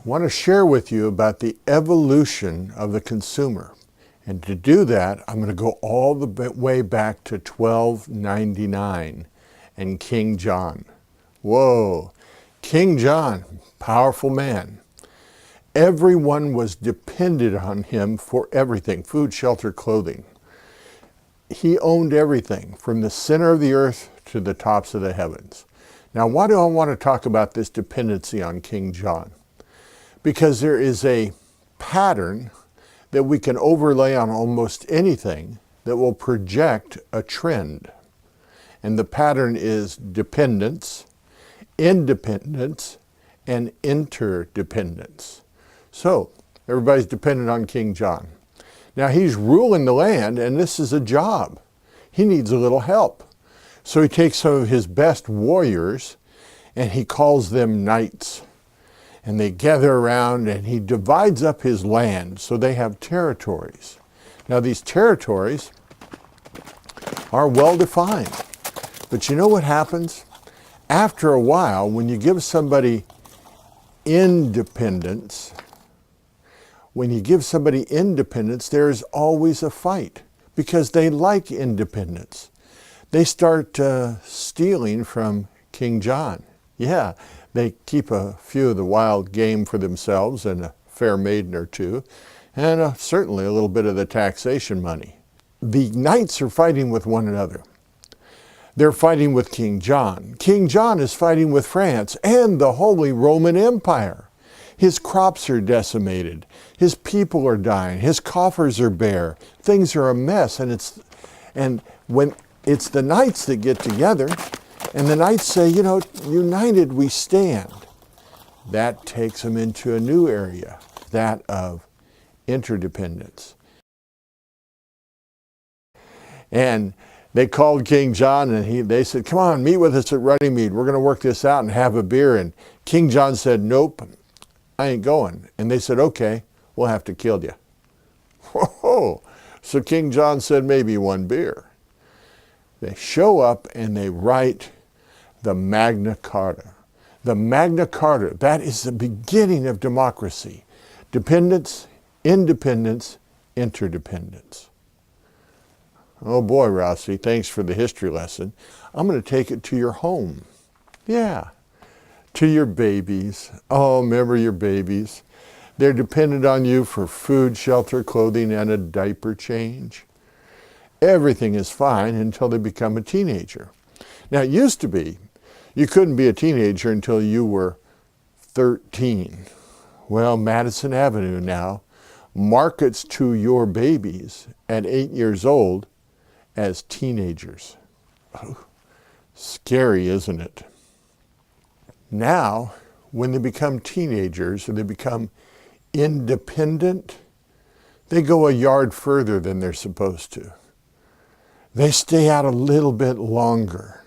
I want to share with you about the evolution of the consumer. And to do that, I'm going to go all the way back to 1299 and King John. Whoa, King John, powerful man. Everyone was dependent on him for everything, food, shelter, clothing. He owned everything from the center of the earth to the tops of the heavens. Now, why do I want to talk about this dependency on King John? Because there is a pattern that we can overlay on almost anything that will project a trend. And the pattern is dependence, independence, and interdependence. So, everybody's dependent on King John. Now, he's ruling the land, and this is a job. He needs a little help. So he takes some of his best warriors, and he calls them knights. And they gather around, and he divides up his land so they have territories. Now, these territories are well defined. But you know what happens? After a while, when you give somebody independence, there is always a fight because they like independence. They start stealing from King John. Yeah. They keep a few of the wild game for themselves and a fair maiden or two, and certainly a little bit of the taxation money. The knights are fighting with one another. They're fighting with King John. King John is fighting with France and the Holy Roman Empire. His crops are decimated. His people are dying. His coffers are bare. Things are a mess, and when it's the knights that get together, and the knights say, you know, united we stand. That takes them into a new area, that of interdependence. And they called King John, and they said, come on, meet with us at Runnymede. We're going to work this out and have a beer. And King John said, nope, I ain't going. And they said, okay, we'll have to kill you. Whoa. So King John said, maybe one beer. They show up and they write the Magna Carta. The Magna Carta, that is the beginning of democracy. Dependence, independence, interdependence. Oh boy, Rossi, thanks for the history lesson. I'm going to take it to your home. Yeah, to your babies. Oh, remember your babies. They're dependent on you for food, shelter, clothing, and a diaper change. Everything is fine until they become a teenager. Now, it used to be you couldn't be a teenager until you were 13. Well, Madison Avenue now markets to your babies at 8 years old as teenagers. Oh, scary, isn't it? Now, when they become teenagers or they become independent, they go a yard further than they're supposed to. They stay out a little bit longer.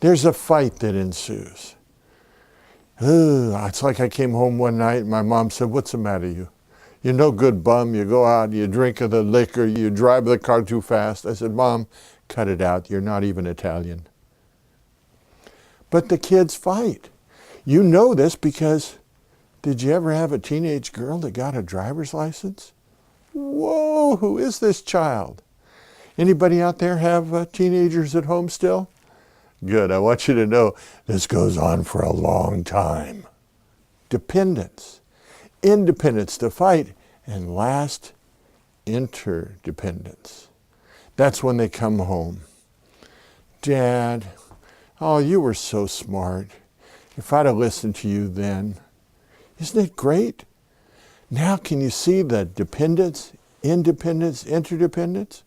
There's a fight that ensues. It's like I came home one night and my mom said, what's the matter you? You're no good bum. You go out, you drink of the liquor, you drive the car too fast. I said, Mom, cut it out. You're not even Italian. But the kids fight. You know this because did you ever have a teenage girl that got a driver's license? Whoa, who is this child? Anybody out there have teenagers at home still? Good. I want you to know this goes on for a long time. Dependence, independence to fight, and last, interdependence. That's when they come home. Dad, oh, you were so smart. If I'd have listened to you then. Isn't it great? Now can you see the dependence, independence, interdependence?